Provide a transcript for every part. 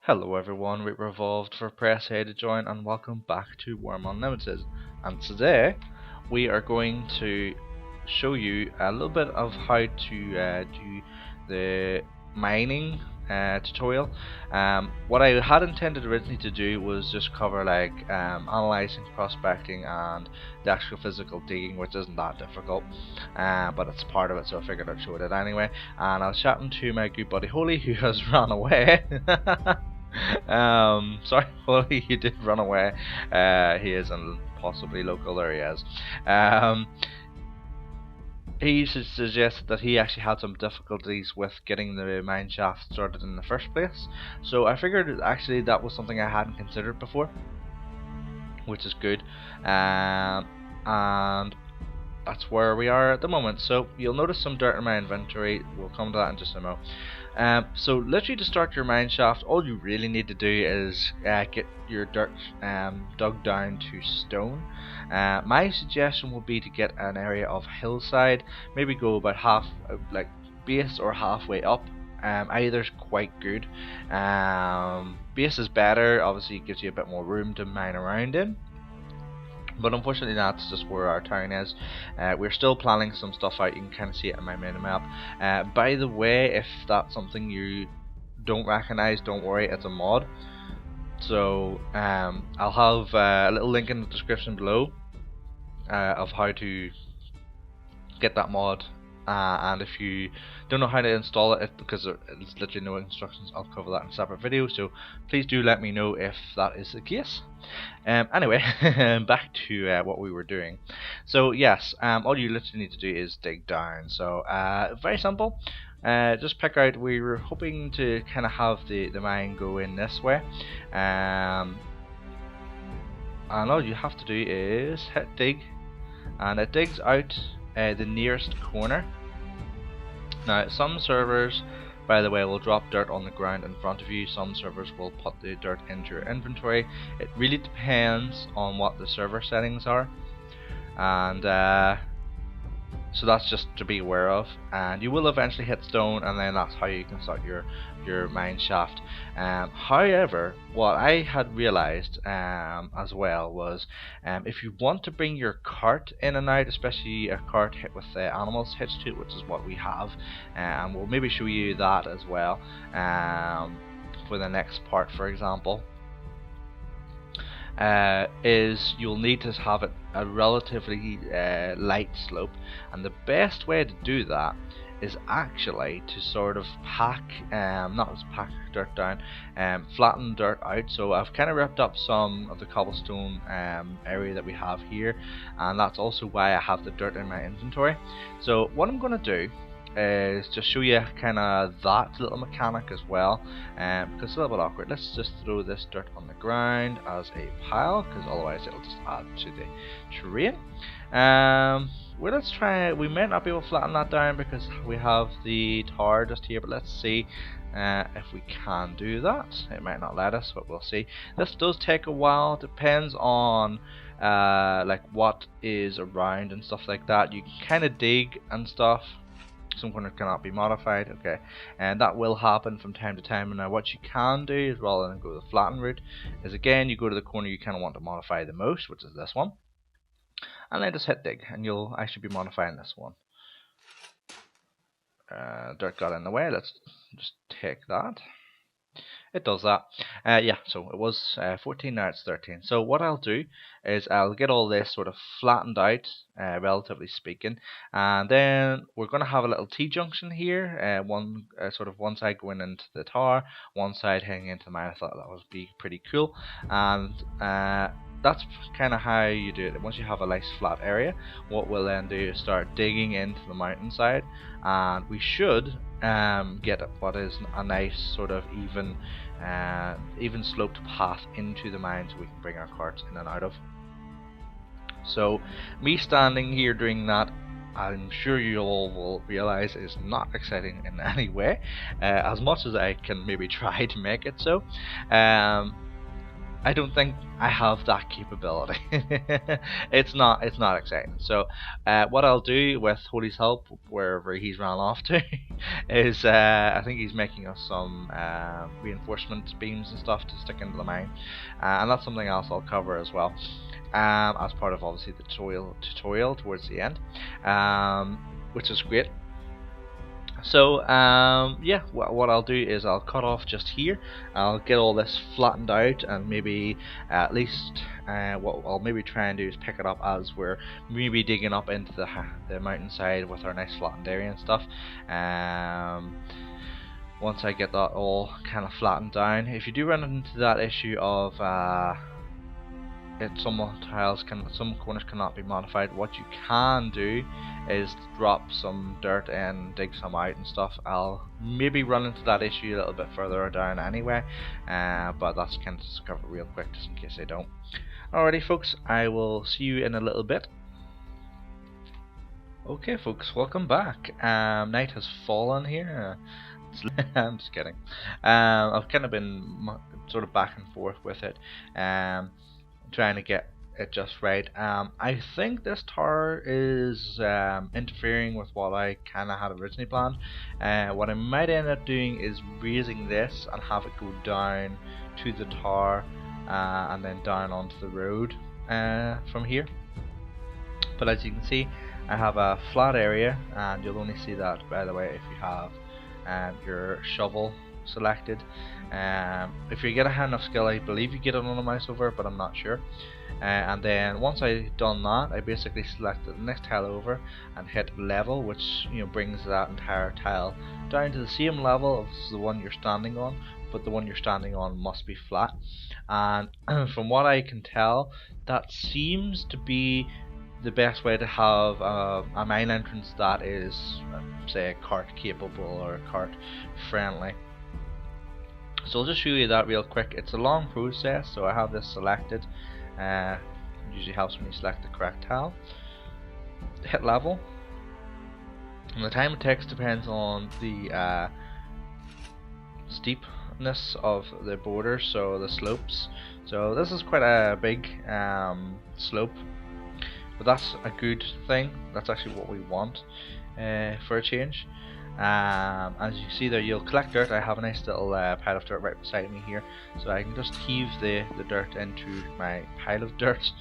Hello everyone, we revolved for press A to join and welcome back to Wurm Unlimited. And today we are going to show you a little bit of how to do the mining tutorial. What I had intended originally to do was just cover like analysing, prospecting and the actual physical digging, which isn't that difficult, but it's part of it, so I figured I'd show it anyway. And I was chatting to my good buddy Holy, who has run away. Sorry, Holy, he did run away. He is in possibly local areas. He suggested that he actually had some difficulties with getting the mine shaft started in the first place. So I figured actually that was something I hadn't considered before, which is good. And that's where we are at the moment. So you'll notice some dirt in my inventory. We'll come to that in just a moment. So literally to start your mine shaft, all you really need to do is get your dirt dug down to stone. My suggestion would be to get an area of hillside, maybe go about half, like base or halfway up. Either's quite good. Base is better, obviously it gives you a bit more room to mine around in. But unfortunately that's just where our town is. We're still planning some stuff out. You can kind of see it on my minimap. By the way, if that's something you don't recognize, don't worry, it's a mod. So I'll have a little link in the description below of how to get that mod. And if you don't know how to install it, because there's literally no instructions, I'll cover that in a separate video, so please do let me know if that is the case. Anyway, back to what we were doing. So yes, all you literally need to do is dig down. So very simple. Just pick out, we were hoping to kind of have the mine go in this way, and all you have to do is hit dig, and it digs out the nearest corner. Now some servers, by the way, will drop dirt on the ground in front of you. Some servers will put the dirt into your inventory. It really depends on what the server settings are, and so that's just to be aware of. And you will eventually hit stone, and then that's how you can start your mine shaft. However, what I had realized as well was if you want to bring your cart in and out, especially a cart hit with animals hitched to it, which is what we have, and we'll maybe show you that as well for the next part, for example. Is you'll need to have it a relatively light slope, and the best way to do that is actually to sort of pack, not just pack dirt down, flatten dirt out. So I've kind of ripped up some of the cobblestone area that we have here, and that's also why I have the dirt in my inventory. So what I'm going to do is just show you kind of that little mechanic as well, because it's a little bit awkward. Let's just throw this dirt on the ground as a pile, because otherwise it'll just add to the terrain. Well, let's try. We might not be able to flatten that down because we have the tower just here, but let's see if we can do that. It might not let us, but we'll see. This does take a while. Depends on like what is around and stuff like that. You can kind of dig and stuff. Some corners cannot be modified, okay, and that will happen from time to time. And now what you can do is, rather than go the flatten route, is again you go to the corner you kind of want to modify the most, which is this one, and then just hit dig, and you'll actually be modifying this one. Dirt got in the way, let's just take that. It does that. Yeah, so it was 14, now it's 13. So what I'll do is I'll get all this sort of flattened out, relatively speaking, and then we're going to have a little T-junction here, one sort of one side going into the tower, one side heading into the mine. I thought that would be pretty cool, and that's kind of how you do it. Once you have a nice flat area, what we'll then do is start digging into the mountainside, and we should get what is a nice sort of even sloped path into the mine, so we can bring our carts in and out of. So me standing here doing that, I'm sure you all will realize is not exciting in any way, as much as I can maybe try to make it so. I don't think I have that capability. It's not exciting. So what I'll do with Holy's help, wherever he's ran off to, is I think he's making us some reinforcement beams and stuff to stick into the mine, and that's something else I'll cover as well, as part of obviously the tutorial towards the end, which is great. So yeah, what I'll do is I'll cut off just here. I'll get all this flattened out, and maybe at least what I'll maybe try and do is pick it up as we're maybe digging up into the mountainside with our nice flattened area and stuff. Once I get that all kind of flattened down, if you do run into that issue of some corners cannot be modified, what you can do is drop some dirt and dig some out and stuff. I'll maybe run into that issue a little bit further down anyway, but that's kind of just cover it real quick just in case I don't. Alrighty folks, I will see you in a little bit. Okay folks, welcome back. Night has fallen here. I'm just kidding. I've kind of been sort of back and forth with it, trying to get it just right. I think this tower is interfering with what I kind of had originally planned. What I might end up doing is raising this and have it go down to the tower and then down onto the road from here. But as you can see, I have a flat area, and you'll only see that, by the way, if you have your shovel selected. If you get a hand of skill, I believe you get it on a mouse over, but I'm not sure. And then once I've done that, I basically select the next tile over and hit level, which brings that entire tile down to the same level as the one you're standing on, but the one you're standing on must be flat. And from what I can tell, that seems to be the best way to have a mine entrance that is, say, cart capable or cart friendly. So I'll just show you that real quick. It's a long process, so I have this selected. It usually helps when you select the correct tile. Hit level, and the time it takes depends on the steepness of the borders, so the slopes. So this is quite a big slope, but that's a good thing. That's actually what we want for a change. As you see there, you'll collect dirt. I have a nice little pile of dirt right beside me here, so I can just heave the dirt into my pile of dirt.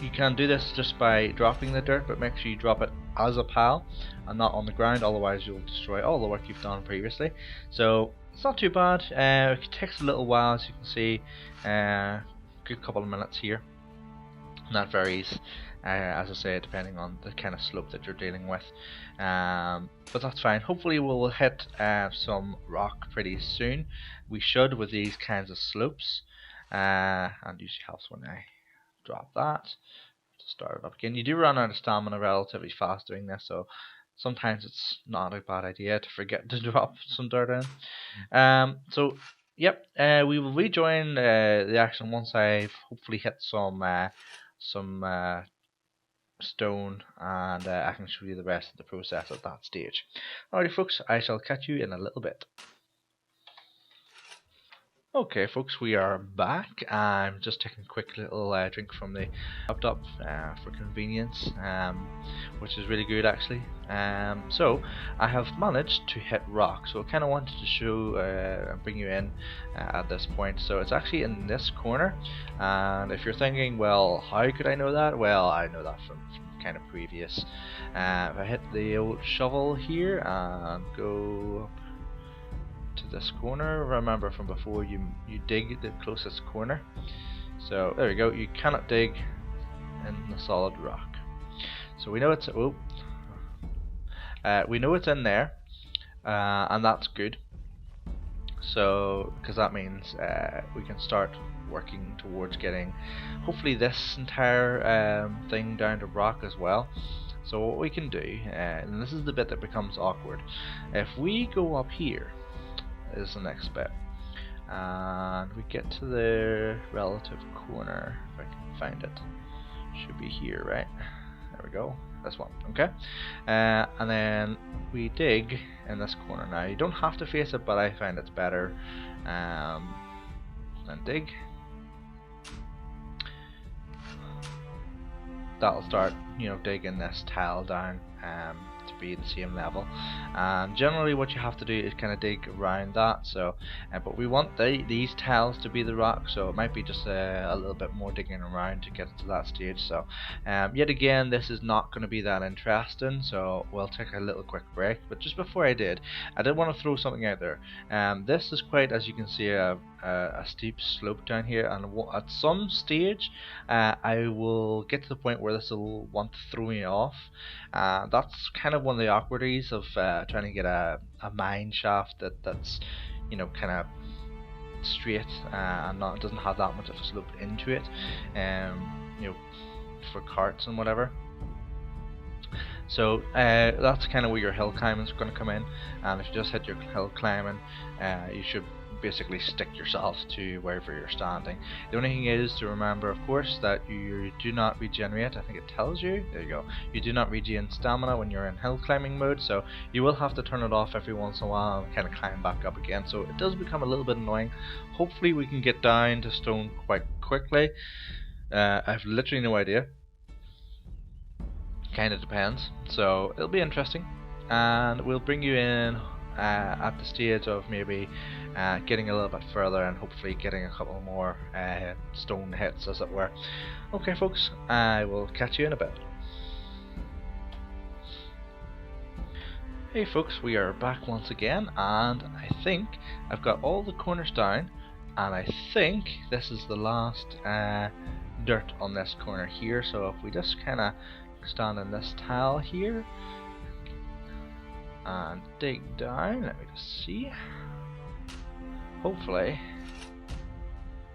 You can do this just by dropping the dirt, but make sure you drop it as a pile and not on the ground, otherwise you'll destroy all the work you've done previously. So it's not too bad. It takes a little while, as you can see, good couple of minutes here, and that varies, as I say, depending on the kind of slope that you're dealing with. But that's fine. Hopefully we'll hit some rock pretty soon. We should with these kinds of slopes, and usually helps when I drop that to start it up again. You do run out of stamina relatively fast doing this, so sometimes it's not a bad idea to forget to drop some dirt in. So yep, we will rejoin the action once I've hopefully hit some stone, and I can show you the rest of the process at that stage. Alrighty folks, I shall catch you in a little bit. Okay folks, we are back. I'm just taking a quick little drink from the laptop for convenience, which is really good actually. So I have managed to hit rock, so I kind of wanted to show and bring you in at this point. So it's actually in this corner, and if you're thinking, well, how could I know that? Well, I know that from kind of previous. If I hit the old shovel here and go up to this corner, remember from before, you dig the closest corner. So there we go, you cannot dig in the solid rock. So we know it's we know it's in there, and that's good. So because that means we can start working towards getting hopefully this entire thing down to rock as well. So what we can do, and this is the bit that becomes awkward, if we go up here is the next bit, and we get to the relative corner, if I can find it, should be here, right? There we go, this one, okay. And then we dig in this corner. Now you don't have to face it, but I find it's better, and and dig. That'll start, you know, digging this tile down to be the same level. And generally what you have to do is kind of dig around that. So, but we want these tiles to be the rock, so it might be just a little bit more digging around to get to that stage. So, yet again, this is not going to be that interesting. So we'll take a little quick break. But just before I did want to throw something out there. This is quite, as you can see, a steep slope down here, and at some stage I will get to the point where this will want to throw me off. That's kind of one of the awkwardities of trying to get a mine shaft that's, you know, kind of straight and doesn't have that much of a slope into it, you know, for carts and whatever. So that's kind of where your hill climbing is going to come in, and if you just hit your hill climbing, you should basically stick yourself to wherever you're standing. The only thing is to remember, of course, that you do not regenerate. I think it tells you, there you go, you do not regain stamina when you're in hill climbing mode, so you will have to turn it off every once in a while and kind of climb back up again, so it does become a little bit annoying. Hopefully we can get down to stone quite quickly. I've literally no idea. Kind of depends, so it'll be interesting, and we'll bring you in at the stage of maybe getting a little bit further and hopefully getting a couple more stone hits, as it were. Okay folks, I will catch you in a bit. Hey folks, we are back once again, and I think I've got all the corners down, and I think this is the last dirt on this corner here. So if we just kind of stand in this tile here and dig down, let me just see, hopefully,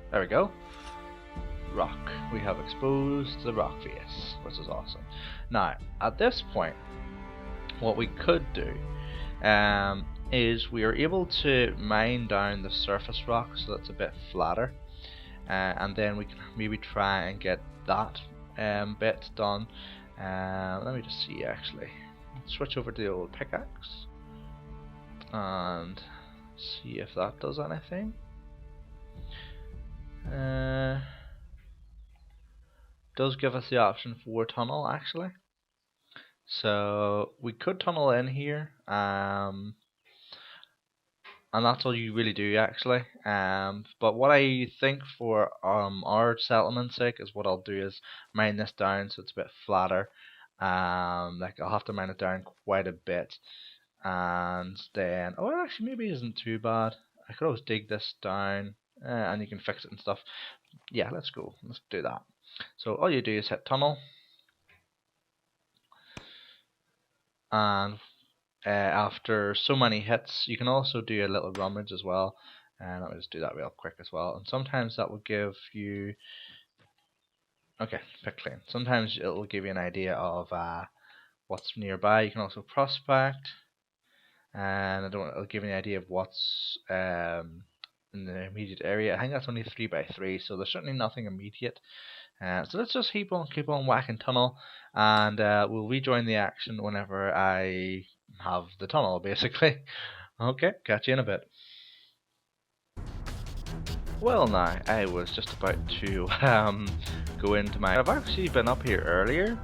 there we go, rock, we have exposed the rock face, which is awesome. Now at this point what we could do is we are able to mine down the surface rock so that's a bit flatter, and then we can maybe try and get that bit done. Let me just see, actually switch over to the old pickaxe and see if that does anything. Does give us the option for tunnel, actually, so we could tunnel in here, and that's all you really do, actually. But what I think for our settlement's sake is what I'll do is mine this down so it's a bit flatter. Like I'll have to mine it down quite a bit, and then it actually maybe isn't too bad. I could always dig this down, and you can fix it and stuff. Yeah, let's do that. So all you do is hit tunnel, and after so many hits you can also do a little rummage as well, and let me just do that real quick as well. And sometimes that will give you, okay, pick clean. Sometimes it will give you an idea of what's nearby. You can also prospect, and it'll give you an idea of what's in the immediate area. I think that's only 3 by 3, so there's certainly nothing immediate. So let's just keep on whacking tunnel, and we'll rejoin the action whenever I have the tunnel, basically. Okay, catch you in a bit. Well, now I was just about to go into my. I've actually been up here earlier.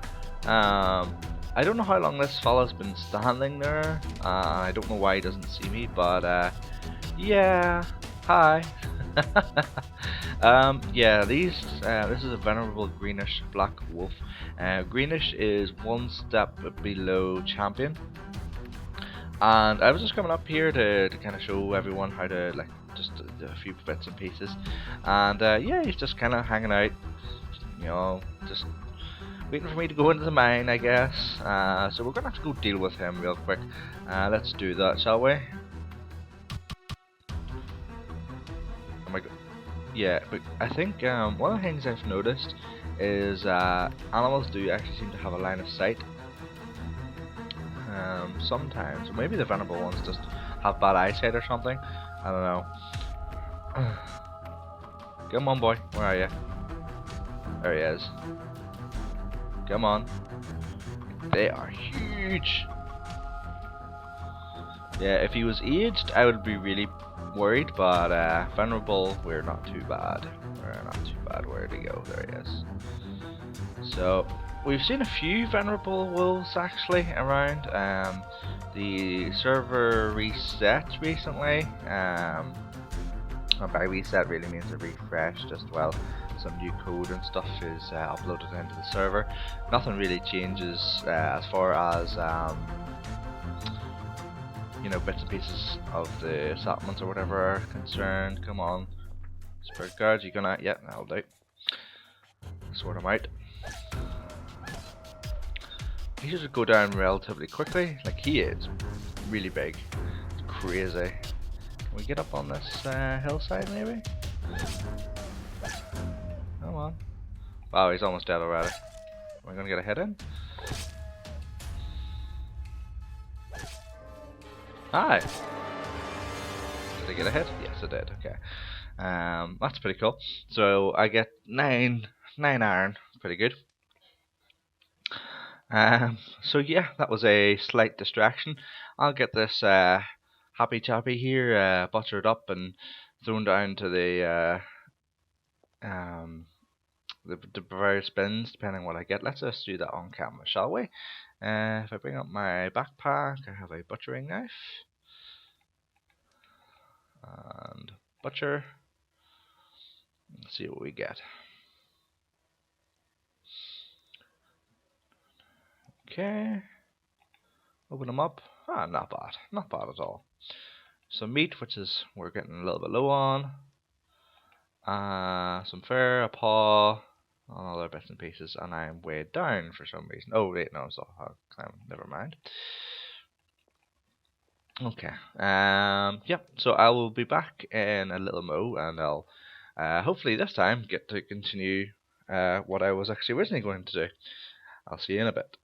I don't know how long this fella's been standing there. I don't know why he doesn't see me, but yeah, hi. Yeah, this is a venerable greenish black wolf. Greenish is 1 step below champion, and I was just coming up here to kind of show everyone how to, like, just a few bits and pieces, and yeah, he's just kind of hanging out, you know, just waiting for me to go into the mine, I guess. So we're gonna have to go deal with him real quick. Let's do that, shall we? Oh my god. Yeah, but I think one of the things I've noticed is animals do actually seem to have a line of sight. Sometimes, or maybe the venerable ones just have bad eyesight or something. I don't know. Come on, boy. Where are you? There he is. Come on. They are huge. Yeah, if he was aged, I would be really worried, but vulnerable, we're not too bad. We're not too bad. Where'd he go? There he is. So we've seen a few vulnerable wolves actually around. The server reset recently. And by reset really means it refreshed as well. Some new code and stuff is uploaded into the server. Nothing really changes as far as you know, bits and pieces of the settlements or whatever are concerned. Come on, spirit guards, you gonna? Yeah, that'll do. Sort them out. He should just go down relatively quickly. Like, he is really big. It's crazy. Can we get up on this hillside maybe? Come on. Wow, he's almost dead already. Am I gonna get a hit in? Hi! Did I get a hit? Yes, I did. Okay. That's pretty cool. So I get 9 iron. Pretty good. So yeah, that was a slight distraction. I'll get this happy chappy here butchered up and thrown down to the various bins, depending on what I get. Let's just do that on camera, shall we? If I bring up my backpack, I have a butchering knife. And butcher. Let's see what we get. Okay. Open them up. Ah, not bad. Not bad at all. Some meat, which is we're getting a little bit low on. Some fur, a paw, all other bits and pieces, and I'm weighed down for some reason. Oh wait, no, so never mind. Okay. Yep. So I will be back in a little mo, and I'll hopefully this time get to continue what I was actually originally going to do. I'll see you in a bit.